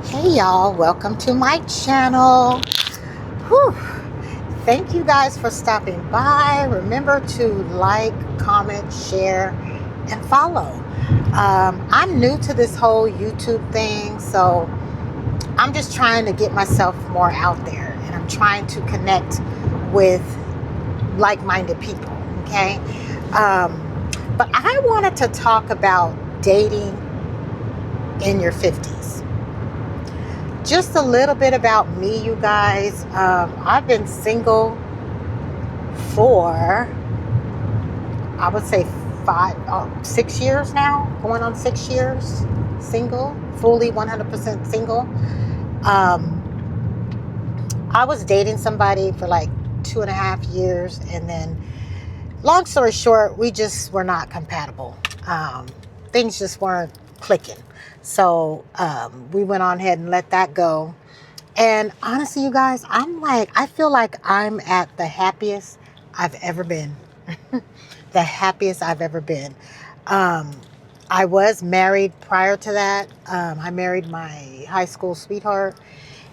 Hey y'all, welcome to my channel. Whew. Thank you guys for stopping by. Remember to like, comment, share, and follow. I'm new to this whole YouTube thing, so I'm just trying to get myself more out there, and I'm trying to connect with like-minded people, okay? But I wanted to talk about dating in your 50s. Just a little bit about me, you guys. I've been single for, I would say 6 years now, going on 6 years single, fully 100% single. I was dating somebody for like 2.5 years, and then, long story short, we just were not compatible. Things just weren't clicking. So we went on ahead and let that go. And honestly, you guys, I feel like I'm at the happiest I've ever been. The happiest I've ever been. Um, I was married prior to that. I married my high school sweetheart.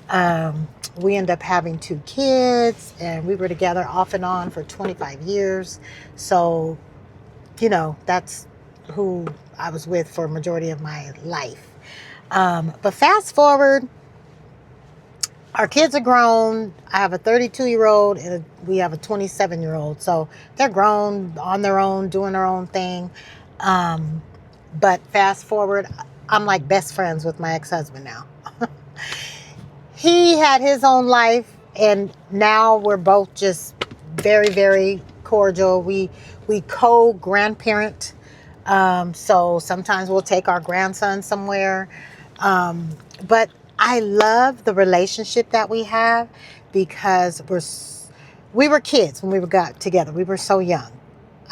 We ended up having 2 kids, and we were together off and on for 25 years. So, that's who I was with for a majority of my life. But fast forward, our kids are grown. I have a 32-year-old and we have a 27-year-old. So they're grown on their own, doing their own thing. But fast forward, I'm like best friends with my ex-husband now. He had his own life, and now we're both just very, very cordial. We co-grandparent. So sometimes we'll take our grandson somewhere. But I love the relationship that we have because we were kids when we got together. We were so young.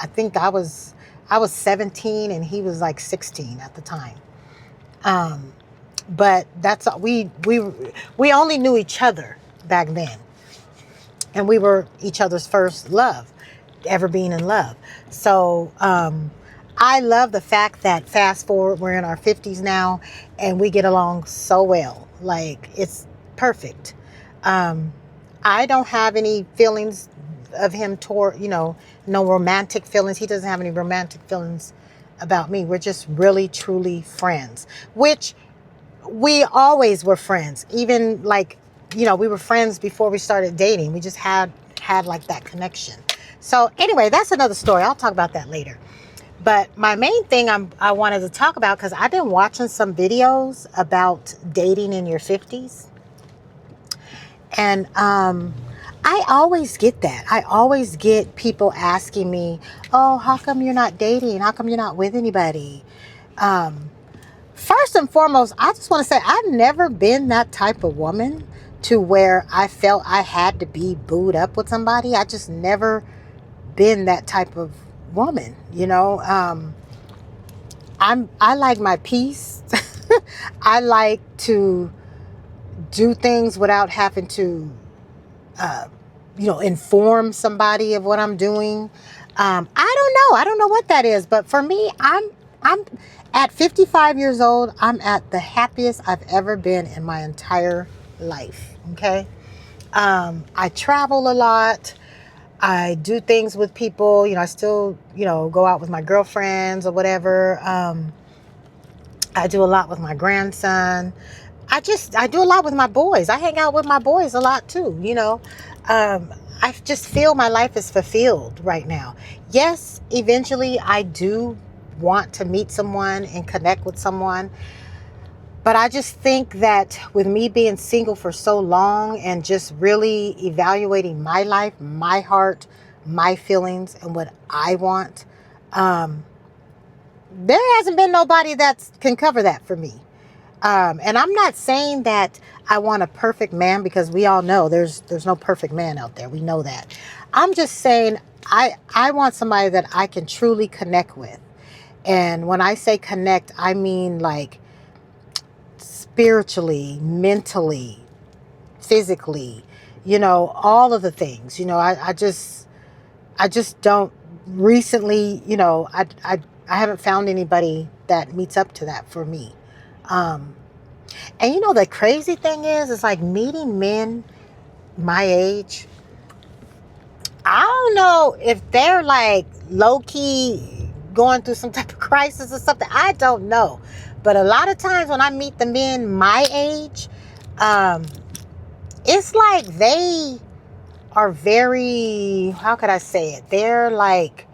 I think I was 17 and he was like 16 at the time. But that's we only knew each other back then, and we were each other's first love, ever being in love. So I love the fact that fast forward, we're in our 50s now, and we get along so well. Like, it's perfect. I don't have any feelings of him toward, no romantic feelings. He doesn't have any romantic feelings about me. We're just really, truly friends, which we always were friends. Even like, we were friends before we started dating. We just had like that connection. So anyway, that's another story. I'll talk about that later. But my main thing I wanted to talk about, because I've been watching some videos about dating in your 50s. And I always get that. I always get people asking me, oh, how come you're not dating? How come you're not with anybody? First and foremost, I just want to say I've never been that type of woman to where I felt I had to be booed up with somebody. I just never been that type of woman, I like my peace. I like to do things without having to inform somebody of what I'm doing. I don't know what that is, but for me, I'm at 55 years old. I'm at the happiest I've ever been in my entire life. Okay. I travel a lot. I do things with people. I still, go out with my girlfriends or whatever. I do a lot with my grandson. I do a lot with my boys. I hang out with my boys a lot too, I just feel my life is fulfilled right now. Yes, eventually I do want to meet someone and connect with someone. But I just think that with me being single for so long and just really evaluating my life, my heart, my feelings, and what I want, there hasn't been nobody that can cover that for me. And I'm not saying that I want a perfect man, because we all know there's no perfect man out there. We know that. I'm just saying I want somebody that I can truly connect with. And when I say connect, I mean like spiritually, mentally, physically, all of the things. I just don't recently, I haven't found anybody that meets up to that for me. And you know, the crazy thing is, it's like meeting men my age. I don't know if they're like low key going through some type of crisis or something. I don't know. But a lot of times when I meet the men my age, um, it's like they are very, how could I say it? They're like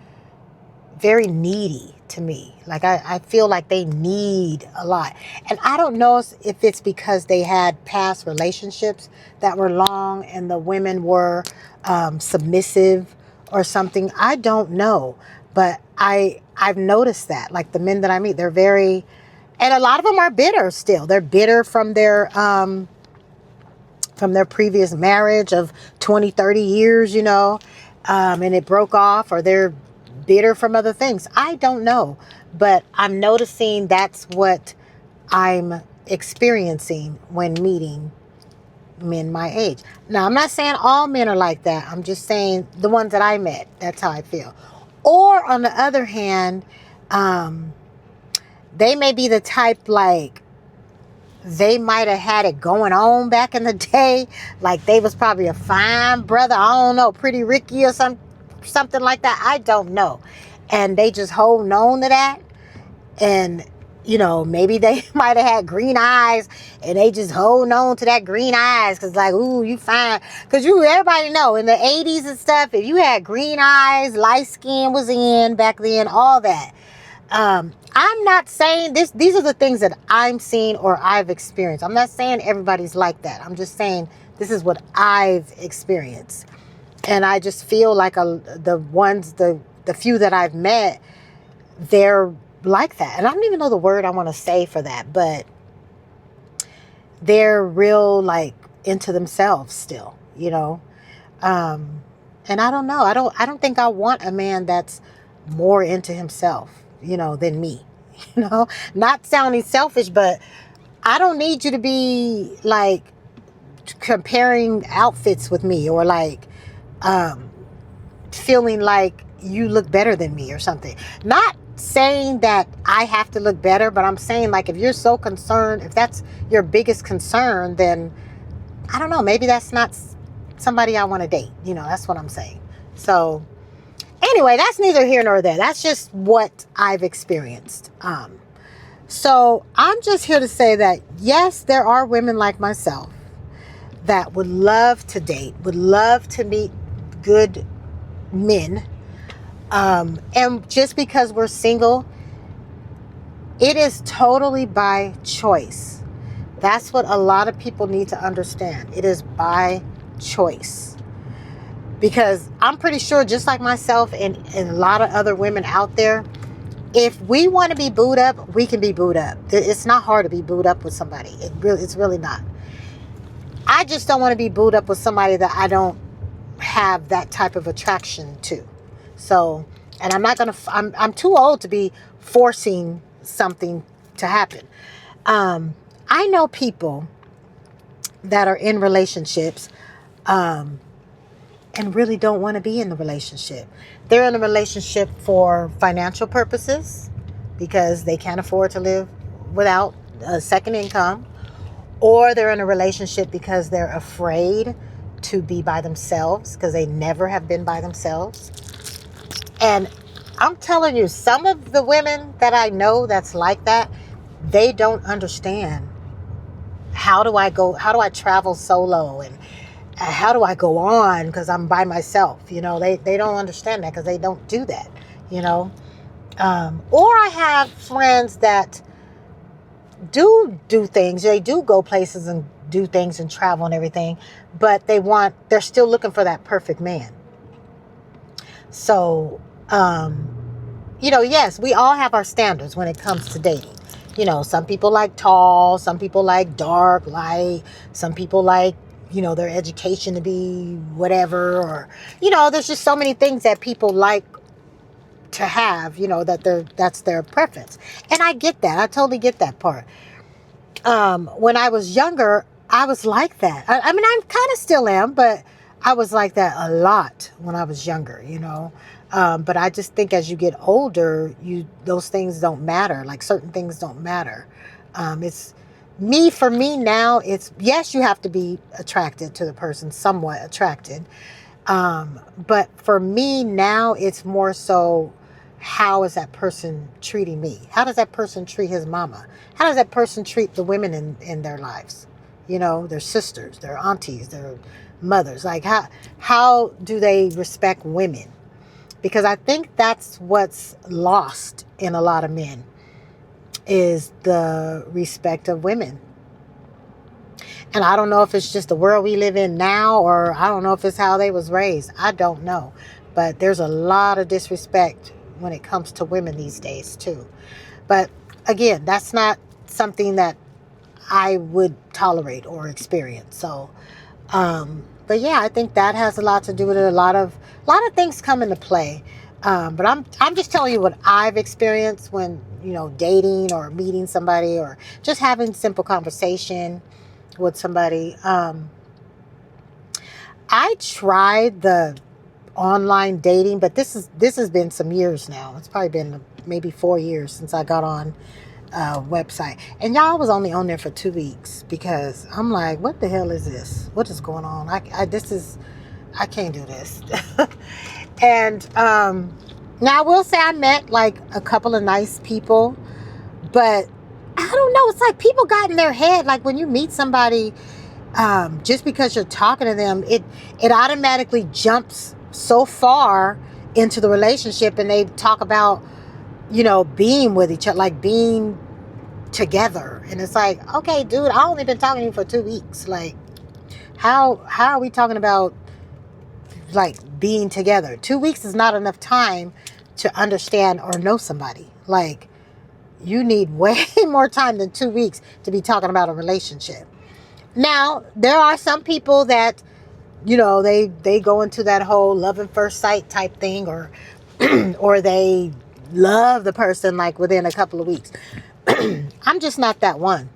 very needy to me. Like I feel like they need a lot. And I don't know if it's because they had past relationships that were long and the women were submissive or something. I don't know. But I've noticed that. Like the men that I meet, they're very, and a lot of them are bitter still. They're bitter from their previous marriage of 20, 30 years, you know, and it broke off, or they're bitter from other things. I don't know, but I'm noticing that's what I'm experiencing when meeting men my age. Now, I'm not saying all men are like that. I'm just saying the ones that I met, that's how I feel. Or on the other hand, they may be the type like, they might have had it going on back in the day. Like they was probably a fine brother. I don't know, Pretty Ricky or something like that. I don't know. And they just holding on to that. And, you know, maybe they might have had green eyes and they just holding on to that green eyes. Cause like, ooh, you fine. Cause everybody know in the 80s and stuff, if you had green eyes, light skin was in back then, all that. I'm not saying this. These are the things that I'm seeing or I've experienced. I'm not saying everybody's like that. I'm just saying this is what I've experienced. And I just feel like the few that I've met, they're like that. And I don't even know the word I want to say for that, but they're real like into themselves still, you know? And I don't know. I don't think I want a man that's more into himself, you know, than me. You know, not sounding selfish, but I don't need you to be like comparing outfits with me or like feeling like you look better than me or something. Not saying that I have to look better, but I'm saying like if you're so concerned, if that's your biggest concern, then I don't know, maybe that's not somebody I want to date. You know, that's what I'm saying. So anyway, that's neither here nor there. That's just what I've experienced. So I'm just here to say that, yes, there are women like myself that would love to date, would love to meet good men. And just because we're single, it is totally by choice. That's what a lot of people need to understand. It is by choice. Because I'm pretty sure, just like myself and a lot of other women out there, if we want to be booed up, we can be booed up. It's not hard to be booed up with somebody. It's really not. I just don't want to be booed up with somebody that I don't have that type of attraction to. So, and I'm too old to be forcing something to happen. I know people that are in relationships, and really don't want to be in the relationship. They're in a relationship for financial purposes because they can't afford to live without a second income, or they're in a relationship because they're afraid to be by themselves because they never have been by themselves. And I'm telling you, some of the women that I know that's like that, they don't understand how do I travel solo, and how do I go on because I'm by myself? You know, they don't understand that because they don't do that, you know. Or I have friends that do things. They do go places and do things and travel and everything, but they're still looking for that perfect man. So, you know, yes, we all have our standards when it comes to dating. You know, some people like tall, some people like dark, light, some people like, you know, their education to be whatever, or, you know, there's just so many things that people like to have, you know, that's their preference. And I get that. I totally get that part. When I was younger, I was like that. I mean, I kind of still am, but I was like that a lot when I was younger, you know. But I just think as you get older, those things don't matter. Like certain things don't matter. It's For me now, it's, yes, you have to be attracted to the person, somewhat attracted. But for me now, it's more so, how is that person treating me? How does that person treat his mama? How does that person treat the women in their lives? You know, their sisters, their aunties, their mothers. Like, how do they respect women? Because I think that's what's lost in a lot of men, is the respect of women. And I don't know if it's just the world we live in now, or I don't know if it's how they was raised. I don't know. But there's a lot of disrespect when it comes to women these days too. But again, that's not something that I would tolerate or experience. So, but yeah, I think that has a lot to do with it. A lot of things come into play. But I'm just telling you what I've experienced when, you know, dating or meeting somebody or just having simple conversation with somebody. I tried the online dating, but this has been some years now. It's probably been maybe 4 years since I got on a website. And y'all, was only on there for 2 weeks because I'm like, what the hell is this? What is going on? I can't do this. And now I will say I met like a couple of nice people, but I don't know. It's like people got in their head, like when you meet somebody, just because you're talking to them, it automatically jumps so far into the relationship, and they talk about, you know, being with each other, like being together. And it's like, okay, dude, I only been talking to you for 2 weeks. Like, how are we talking about like being together? 2 weeks is not enough time to understand or know somebody. Like, you need way more time than 2 weeks to be talking about a relationship. Now, there are some people that, you know, they go into that whole love at first sight type thing, or or they love the person like within a couple of weeks. I'm just not that one.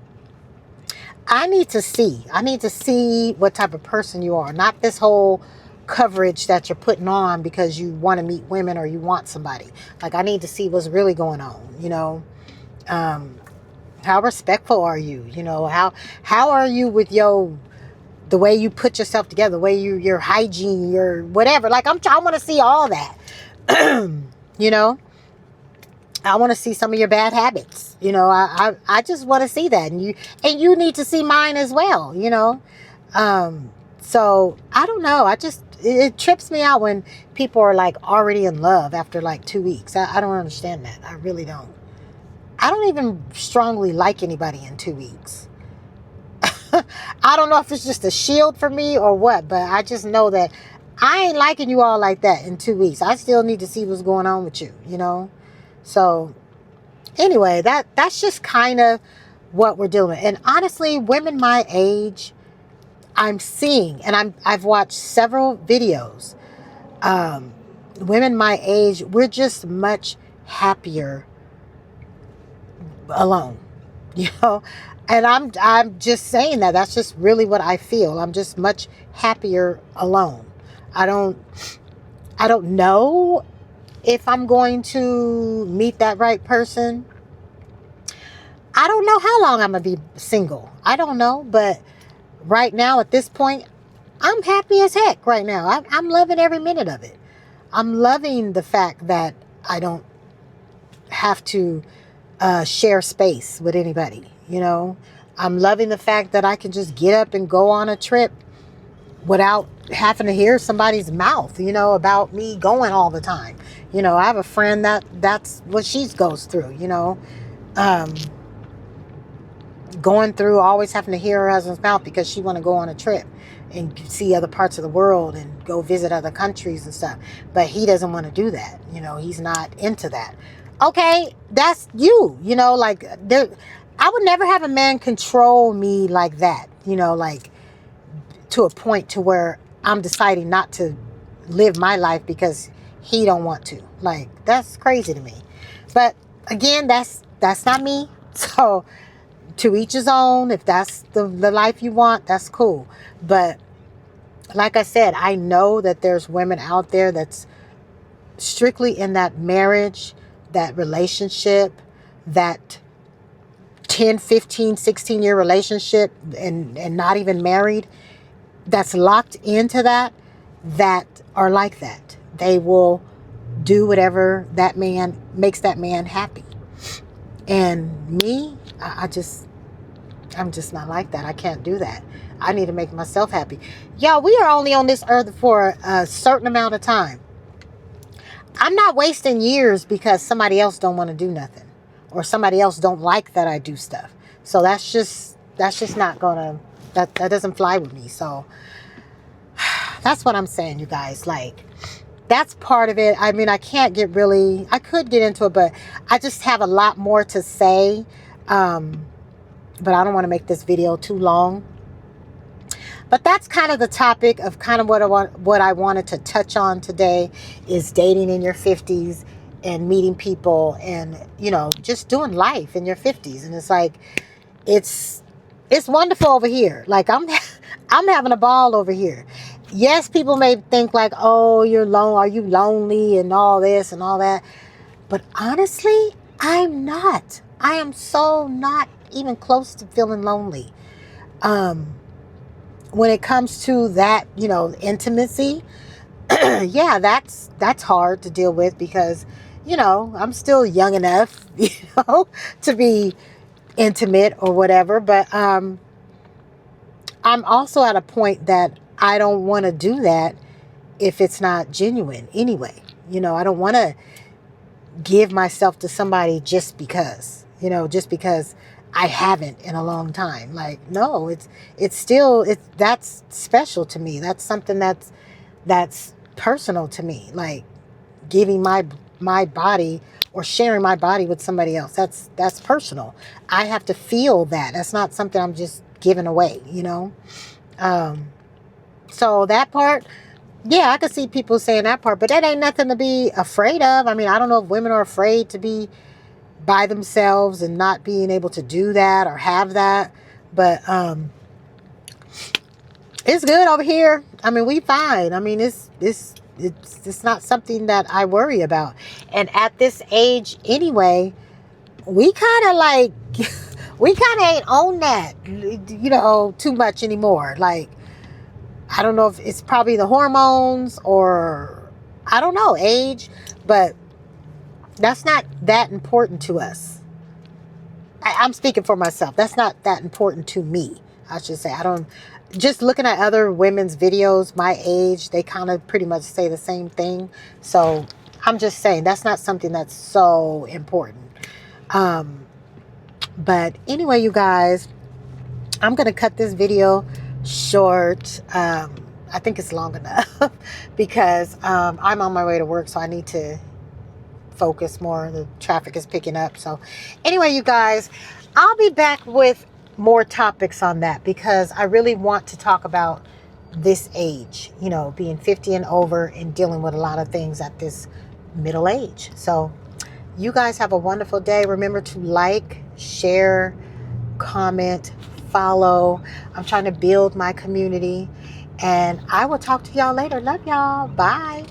I need to see what type of person you are, not this whole coverage that you're putting on because you want to meet women or you want somebody. Like, I need to see what's really going on, you know. How respectful are you? You know, how are you with the way you put yourself together, the way your hygiene, your whatever. Like, I want to see all that. You know, I want to see some of your bad habits. You know, I just want to see that, and you need to see mine as well. You know, so I don't know. It trips me out when people are like already in love after like 2 weeks. I don't understand that. I really don't. I don't even strongly like anybody in 2 weeks. I don't know if it's just a shield for me or what, but I just know that I ain't liking you all like that in 2 weeks. I still need to see what's going on with you, you know? So anyway, that's just kind of what we're dealing with. And honestly, women my age, I'm seeing, and I've watched several videos. Women my age, we're just much happier alone, you know. And I'm just saying that's just really what I feel. I'm just much happier alone. I don't know if I'm going to meet that right person. I don't know how long I'm gonna be single. I don't know, but right now at this point, I'm happy as heck right now. I'm loving every minute of it. I'm loving the fact that I don't have to share space with anybody, you know. I'm loving the fact that I can just get up and go on a trip without having to hear somebody's mouth, you know, about me going all the time. You know, I have a friend that's what she goes through, you know, going through always having to hear her husband's mouth because she want to go on a trip and see other parts of the world and go visit other countries and stuff. But he doesn't want to do that. You know, he's not into that. Okay, that's you know, like, I would never have a man control me like that, you know, like to a point to where I'm deciding not to live my life because he don't want to. Like, that's crazy to me. But again, that's not me. So to each his own. If that's the life you want, that's cool. But like I said, I know that there's women out there that's strictly in that marriage, that relationship, that 10, 15, 16-year relationship and not even married, that's locked into that are like that. They will do whatever that man makes that man happy. And me, I'm just not like that. I can't do that. I need to make myself happy. Y'all, we are only on this earth for a certain amount of time. I'm not wasting years because somebody else don't want to do nothing, or somebody else don't like that I do stuff. So that's just not gonna, that doesn't fly with me. So that's what I'm saying, you guys. Like, that's part of it. I mean, I could get into it, but I just have a lot more to say. But I don't want to make this video too long. But that's kind of the topic of kind of what I wanted to touch on today, is dating in your 50s and meeting people and, you know, just doing life in your 50s. And it's like, it's wonderful over here. Like, I'm having a ball over here. Yes, people may think like, oh, are you lonely and all this and all that. But honestly, I'm not. I am so not even close to feeling lonely. When it comes to that, you know, intimacy, yeah, that's hard to deal with because, you know, I'm still young enough, you know, to be intimate or whatever. But I'm also at a point that I don't want to do that if it's not genuine anyway. You know, I don't want to give myself to somebody just because, you know, just because I haven't in a long time. Like, no, it's that's special to me. That's something that's personal to me. Like, giving my body or sharing my body with somebody else. That's personal. I have to feel that. That's not something I'm just giving away, you know? So that part, yeah, I could see people saying that part, but that ain't nothing to be afraid of. I mean, I don't know if women are afraid to be by themselves and not being able to do that or have that, but it's good over here. I mean, we fine. I mean, it's not something that I worry about. And at this age anyway, we kind of like we kind of ain't on that, you know, too much anymore. Like, I don't know if it's probably the hormones or I don't know, age, but that's not that important to us. I'm speaking for myself. That's not that important to me, I should say. Just looking at other women's videos my age, they kind of pretty much say the same thing. So I'm just saying that's not something that's so important. But anyway, you guys, I'm going to cut this video short. I think it's long enough because I'm on my way to work, so I need to focus more. The traffic is picking up. So anyway, you guys, I'll be back with more topics on that because I really want to talk about this age, you know, being 50 and over and dealing with a lot of things at this middle age. So you guys have a wonderful day. Remember to like, share, comment, follow. I'm trying to build my community, and I will talk to y'all later. Love y'all. Bye.